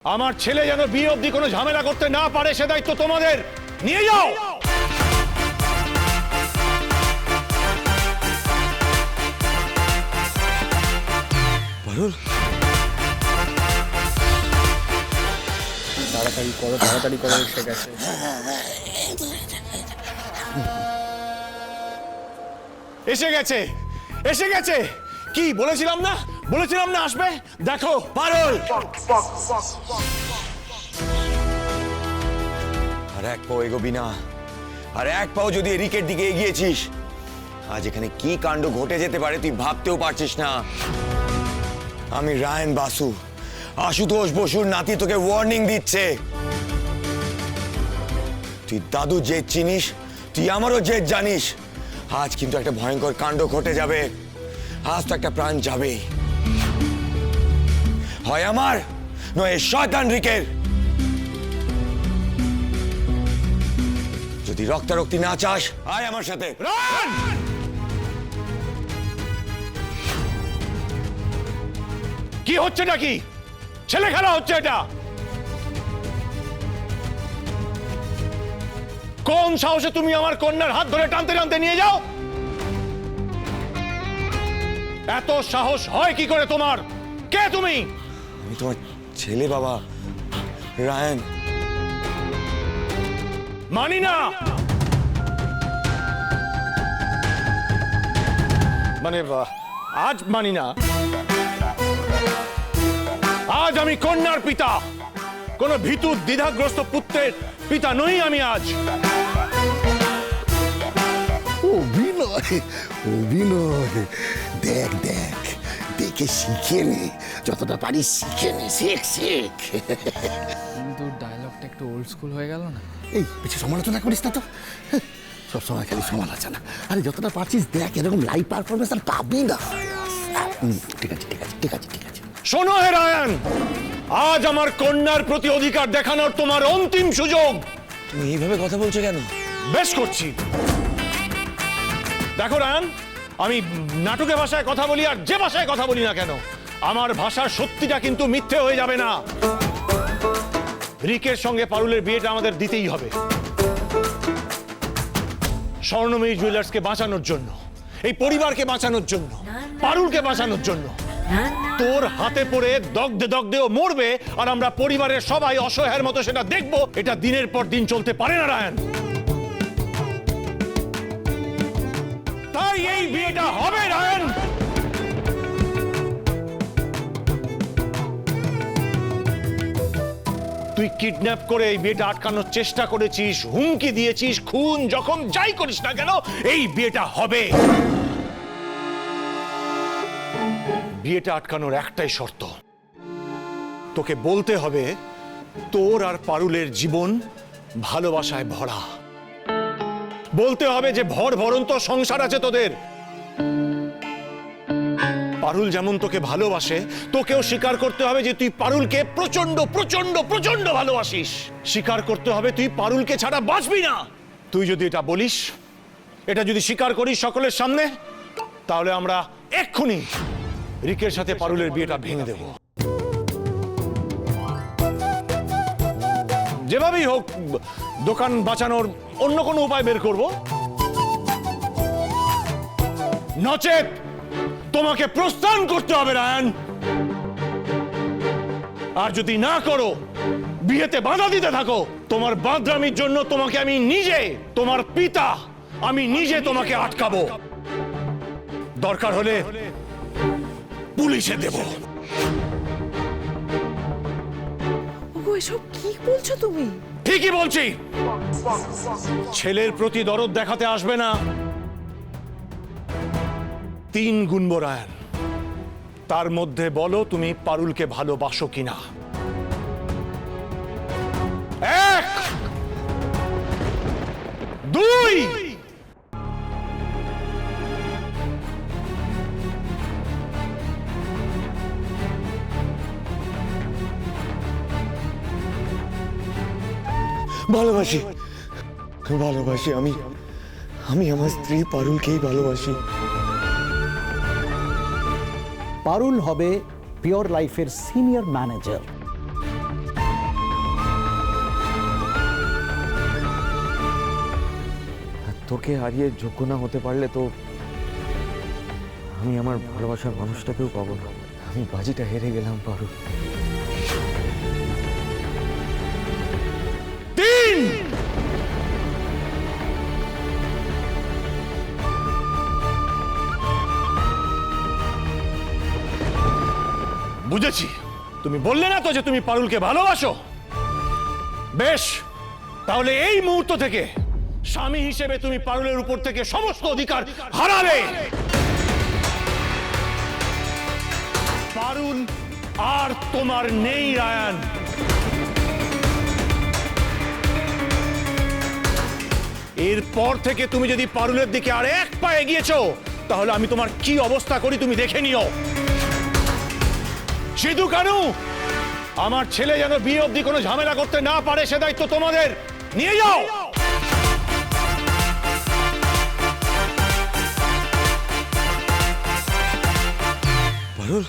আমার ছেলে যেন বিয়ে অবধি কোনো ঝামেলা করতে না পারে সে দায়িত্ব তোমাদের। নিয়ে যাও। পারুল, তাড়াতাড়ি করো, তাড়াতাড়ি করো, এসে গেছে। এসে গেছে, এসে গেছে। কি বলেছিলাম না, বলেছিলাম না আসবে। দেখো পারুল, আর এক পাও এগোবি না, আর এক পাও যদি এরিকের দিকে এগিয়েছিস আজ এখানে কি কাণ্ড ঘটে যেতে পারে তুই ভাবতেও পারছিস না। আমি রায়ন বাসু, আশুতোষ বসুর নাতি, তোকে ওয়ার্নিং দিচ্ছে। তুই দাদু জেদ চিনিস, তুই আমারও জেদ জানিস। আজ কিন্তু একটা ভয়ঙ্কর কাণ্ড ঘটে যাবে। আজ তো একটা প্রাণ যাবে, হয় আমার নয় শয়তান রিকের। যদি রক্তারক্তি না চাস আয় আমার সাথে। রান! কি হচ্ছে নাকি? ছেলে খেলা হচ্ছে এটা? কোন সাহসে তুমি আমার কন্যার হাত ধরে টানতে টানতে নিয়ে যাও? এত সাহস হয় কি করে তোমার? কে তুমি? আমি তোমার ছেলে বাবা, রায়ন। মানি না। মানে আজ মানি না। আজ আমি কন্যার পিতা, কোন ভীতু দ্বিধাগ্রস্ত পুত্রের পিতা নই আমি আজ। অভিনয়, অভিনয়। দেখ দেখ, দেখে শিখে নে, যতটা পারিস শিখে নে, শেখ শেখ। কিন্তু ডায়লগটা একটু ওল্ড স্কুল হয়ে গেল না? এই বেশি সমালোচনা করিস না তো, সবসময় খালি সমালোচনা। আরে যতটা পারছিস দেখ, এরকম লাইভ পারফরমেন্স আর পাবি না। ঠিক আছে ঠিক আছে ঠিক আছে ঠিক আছে। শোনো হে রায়ন, আজ আমার কন্যার প্রতি অধিকার দেখানোর তোমার অন্তিম সুযোগ। তুমি এইভাবে কথা বলছো কেন? বেশ করছি। দেখো রায়ন, আমি নাটকের ভাষায় কথা বলি আর যে ভাষায় কথা বলি না কেন, আমার ভাষার সত্যিটা কিন্তু মিথ্যে হয়ে যাবে না। রিকের সঙ্গে পারুলের বিয়েটা আমাদের দিতেই হবে, স্বর্ণময়ী জুয়েলার্সকে বাঁচানোর জন্য, এই পরিবারকে বাঁচানোর জন্য, পারুলকে বাঁচানোর জন্য। তোর হাতে পড়ে দগ্ধে দগ্ধেও মরবে আর আমরা পরিবারের সবাই অসহায়ের মতো সেটা দেখবো। এটা দিনের পর দিন চলতে পারে না রায়ন। তাই এই বিয়েটা হবে রায়ন। তুই কিডন্যাপ করে এই বিয়েটা আটকানোর চেষ্টা করেছিস, হুমকি দিয়েছিস, খুন যখন যাই করিস না কেন, এই বিয়েটা হবে। বিয়েটা আটকানোর একটাই শর্ত, তোকে বলতে হবে তোর আর পারুলের জীবন ভালোবাসায় ভরা। বলতে হবে যে ভর ভরন্ত সংসার আছে তোদের। পারুল যেমন তোকে ভালোবাসে, তোকেও স্বীকার করতে হবে যে তুই পারুলকে প্রচন্ড প্রচন্ড প্রচন্ড ভালোবাসিস। স্বীকার করতে হবে তুই পারুলকে ছাড়া বাঁচবি না। তুই যদি এটা বলিস, এটা যদি স্বীকার করিস সকলের সামনে, তাহলে আমরা এক্ষুনি রিকের সাথে পারুলের বিয়েটা ভেঙে দেব। যেভাবেই হোক দোকান বাঁচানোর অন্য কোনো উপায় বের করব, নচেত তোমাকে প্রস্থান করতে হবে রায়ন। আর যদি না করো, বিয়েতে বাধা দিতে থাকো, তোমার বাদরামির জন্য তোমাকে আমি নিজে, তোমার পিতা আমি নিজে তোমাকে আটকাবো। দরকার হলে পুলিশে দেব। ওগো, এসব কি বলছো তুমি? ঠিকই বলছি। ছেলের প্রতি দরদ দেখাতে আসবে না, 3 গুনবো রায়ন। তার মধ্যে বলো তুমি পারুলকে ভালোবাসো কিনা। 1 2 ভালোবাসি, ভালোবাসি। আমি আমি আমার স্ত্রী পারুলকেই ভালোবাসি। পারুল হবে পিওর লাইফের সিনিয়র ম্যানেজার। ওকে হারিয়ে যোগ্য না হতে পারলে তো আমি আমার ভালোবাসার মানুষটাকেও পাবো না। আমি বাজিটা হেরে গেলাম পারুল। বুঝেছি, তুমি বললে না তো যে তুমি পারুলকে ভালোবাসো। বেশ, তাহলে এই মুহূর্ত থেকে স্বামী হিসেবে তুমি পারুলের উপর থেকে সমস্ত অধিকার হারালে। পারুল আর তোমার নেই রায়ান। এরপর থেকে তুমি যদি পারুলের দিকে আর এক পা এগিয়েছো, তাহলে আমি তোমার কি অবস্থা করি তুমি দেখে নিও। সিধু কানু, আমার ছেলে যেন বিয়ে অবধি কোনো ঝামেলা করতে না পারে সে দায়িত্ব তোমাদের। নিয়ে যাও। পারুল,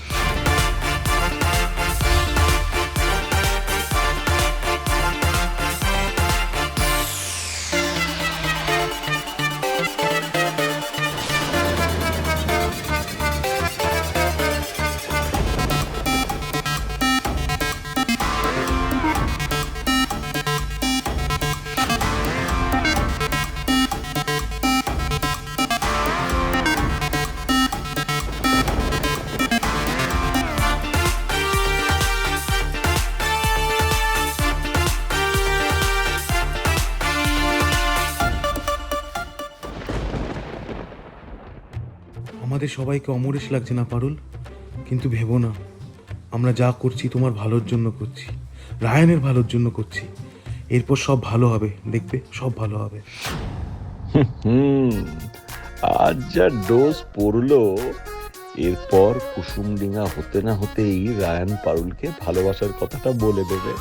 আমাদের সবাইকে অমরেশ লাগছে না পারুল, কিন্তু ভেবো না, আমরা যা করছি তোমার ভালোর জন্য করছি, রায়ানের ভালোর জন্য করছি। এরপর সব ভালো হবে, দেখবে সব ভালো হবে। আজ যা ডোজ পড়লো, এরপর কুসুমডিঙা হতে না হতেই রায়ান পারুলকে ভালোবাসার কথাটা বলে দেবে।